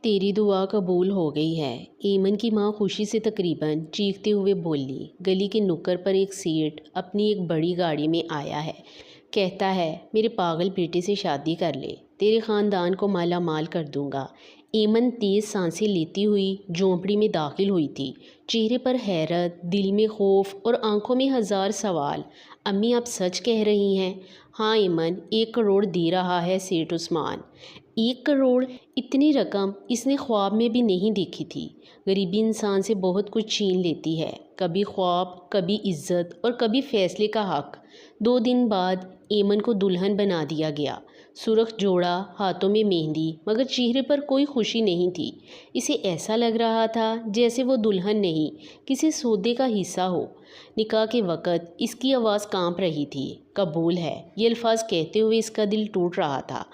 तेरी दुआ कबूल हो गई है। एमन की माँ खुशी से तकरीबन चीखते हुए बोली। गली के नुक्कड़ पर एक सेठ अपनी एक बड़ी गाड़ी में आया है। कहता है, मेरे पागल बेटे से शादी कर ले, तेरे ख़ानदान को माला माल कर दूंगा। एमन तेज़ सांसें लेती हुई झोंपड़ी में दाखिल हुई थी। चेहरे पर हैरत, दिल में खौफ और आंखों में हज़ार सवाल। अम्मी, आप सच कह रही हैं? हाँ एमन, 1 करोड़ दे रहा है सेठ उस्मान। 1 करोड़! इतनी रकम इसने ख्वाब में भी नहीं देखी थी। गरीबी इंसान से बहुत कुछ छीन लेती है, कभी ख्वाब, कभी इज्जत और कभी फैसले का हक। 2 दिन बाद एमन को दुल्हन बना दिया गया। सुर्ख जोड़ा, हाथों में मेहंदी, मगर चेहरे पर कोई खुशी नहीं थी। इसे ऐसा लग रहा था जैसे वो दुल्हन नहीं, किसी सौदे का हिस्सा हो। निकाह के वक़्त इसकी आवाज़ कांप रही थी। कबूल है, ये अल्फाज कहते हुए इसका दिल टूट रहा था।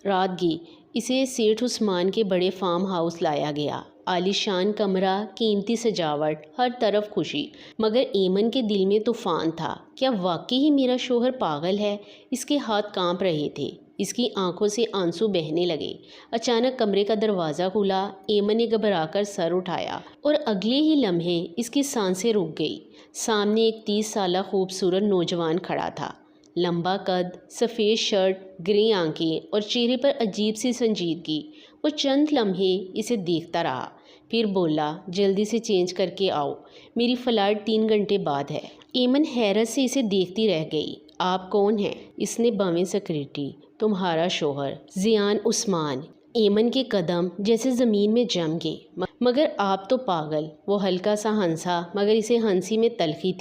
रात गई, इसे सेठ उस्मान के बड़े फार्म हाउस लाया गया। आलीशान कमरा, कीमती सजावट, हर तरफ खुशी। मगर एमन के दिल में तूफ़ान था। क्या वाकई ही मेरा शोहर पागल है? इसके हाथ कांप रहे थे, इसकी आंखों से आंसू बहने लगे। अचानक कमरे का दरवाज़ा खुला। एमन ने घबराकर सर उठाया और अगले ही लम्हे इसकी सांसें रुक गई। सामने एक 30 साला खूबसूरत नौजवान खड़ा था। लंबा कद, सफ़ेद शर्ट, ग्रे आंखें और चेहरे पर अजीब सी संजीदगी। वो चंद लम्हे इसे देखता रहा, फिर बोला, जल्दी से चेंज करके आओ, मेरी फ़्लाइट 3 घंटे बाद है। एमन हैरत से इसे देखती रह गई। आप कौन हैं? इसने बावें सेक्रेटरी, तुम्हारा शोहर ज़ियान उस्मान। एमन के कदम जैसे ज़मीन में जम गए। मगर आप तो पागल। वो हल्का सा हंसा, मगर इसे हंसी में तलखी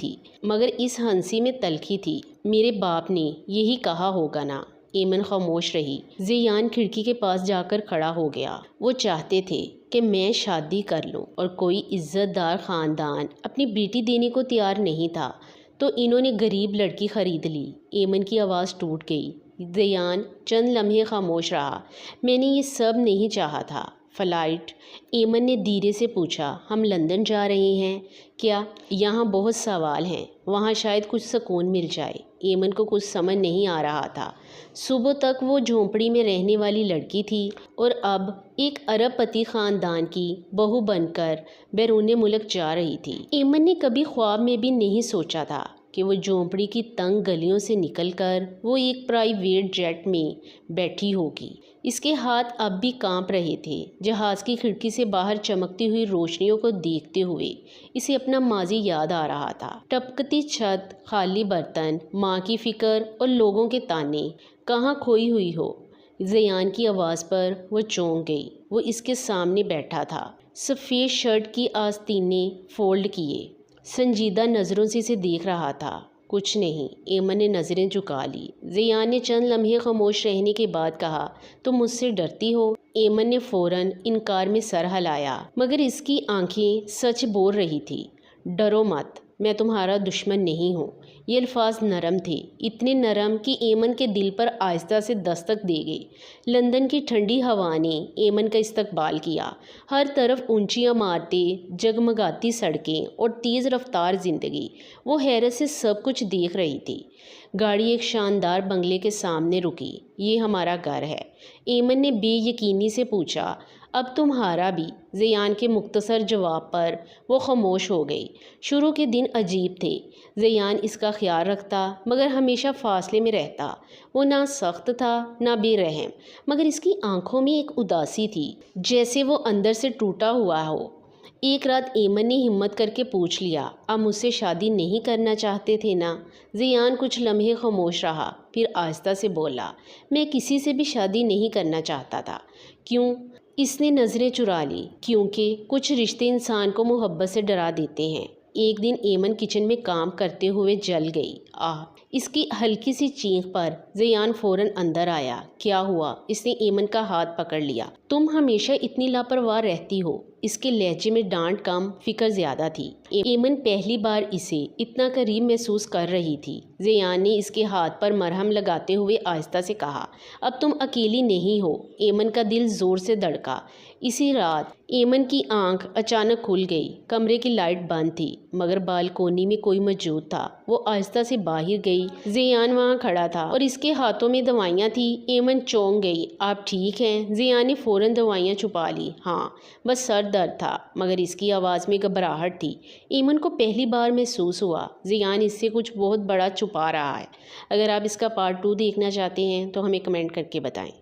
थी। मेरे बाप ने यही कहा होगा ना। एमन खामोश रही। ज़ियान खिड़की के पास जाकर खड़ा हो गया। वो चाहते थे कि मैं शादी कर लूं और कोई इज्जतदार ख़ानदान अपनी बेटी देने को तैयार नहीं था, तो इन्होंने गरीब लड़की ख़रीद ली। एमन की आवाज़ टूट गई। ज़ियान चंद लम्हे खामोश रहा। मैंने ये सब नहीं चाहा था। फ़्लाइट? एमन ने धीरे से पूछा। हम लंदन जा रहे हैं। क्या? यहाँ बहुत सवाल हैं, वहाँ शायद कुछ सुकून मिल जाए। एमन को कुछ समझ नहीं आ रहा था। सुबह तक वो झोंपड़ी में रहने वाली लड़की थी और अब एक अरबपति ख़ानदान की बहू बनकर बैरून मुल्क जा रही थी। एमन ने कभी ख्वाब में भी नहीं सोचा था कि वो झोंपड़ी की तंग गलियों से निकलकर वो एक प्राइवेट जेट में बैठी होगी। इसके हाथ अब भी कांप रहे थे। जहाज़ की खिड़की से बाहर चमकती हुई रोशनियों को देखते हुए इसे अपना माजी याद आ रहा था। टपकती छत, खाली बर्तन, माँ की फ़िक्र और लोगों के ताने। कहाँ खोई हुई हो? ज़ियान की आवाज़ पर वो चौंक गई। वो इसके सामने बैठा था, सफ़ेद शर्ट की आस्तीनें फोल्ड किए, संजीदा नज़रों से इसे देख रहा था। कुछ नहीं। एमन ने नज़रें झुका ली। ज़ियान ने चंद लम्हे खामोश रहने के बाद कहा, तुम मुझसे डरती हो? एमन ने फ़ौरन इनकार में सर हिलाया, मगर इसकी आंखें सच बोल रही थी। डरो मत, मैं तुम्हारा दुश्मन नहीं हूँ। ये अल्फाज नरम थे, इतने नरम कि एमन के दिल पर आहिस्ता से दस्तक दे गए। लंदन की ठंडी हवा ने एमन का इस्तकबाल किया। हर तरफ ऊंची इमारतें, जगमगाती सड़कें और तेज़ रफ्तार ज़िंदगी। वो हैरत से सब कुछ देख रही थी। गाड़ी एक शानदार बंगले के सामने रुकी। ये हमारा घर है, एमन ने बेयकीनी से पूछा। अब तुम्हारा भी? ज़ियान के मुख्तसर जवाब पर वो खामोश हो गई। शुरू के दिन अजीब थे। ज़ियान इसका ख्याल रखता, मगर हमेशा फासले में रहता। वो ना सख्त था ना बेरहम, मगर इसकी आंखों में एक उदासी थी, जैसे वो अंदर से टूटा हुआ हो। एक रात एमन ने हिम्मत करके पूछ लिया, आप मुझसे शादी नहीं करना चाहते थे ना? ज़ियान कुछ लम्हे खामोश रहा, फिर आहिस्ता से बोला, मैं किसी से भी शादी नहीं करना चाहता था। क्यों? इसने नज़रें चुरा ली। क्योंकि कुछ रिश्ते इंसान को मोहब्बत से डरा देते हैं। एक दिन एमन किचन में काम करते हुए जल गई। आह! इसकी हल्की सी चीख पर ज़ियान फ़ौरन अंदर आया। क्या हुआ? इसने एमन का हाथ पकड़ लिया। तुम हमेशा इतनी लापरवाह रहती हो। इसके लहजे में डांट कम, फिक्र ज़्यादा थी। एमन पहली बार इसे इतना करीब महसूस कर रही थी। ज़ियान ने इसके हाथ पर मरहम लगाते हुए आहिस्ता से कहा, अब तुम अकेली नहीं हो। एमन का दिल ज़ोर से धड़का। इसी रात एमन की आंख अचानक खुल गई। कमरे की लाइट बंद थी, मगर बालकोनी में कोई मौजूद था। वो आहिस्ता से बाहर गई। ज़ियान वहाँ खड़ा था और इसके हाथों में दवाइयाँ थी। एमन चौंक गई। आप ठीक हैं? ज़ियान ने फ़ौरन فوراً دوائیاں چھپا لی۔ ہاں بس سر درد تھا، مگر اس کی آواز میں گھبراہٹ تھی۔ ایمن کو پہلی بار محسوس ہوا زیان اس سے کچھ بہت بڑا چھپا رہا ہے۔ اگر آپ اس کا پارٹ 2 دیکھنا چاہتے ہیں تو ہمیں کمنٹ کر کے بتائیں۔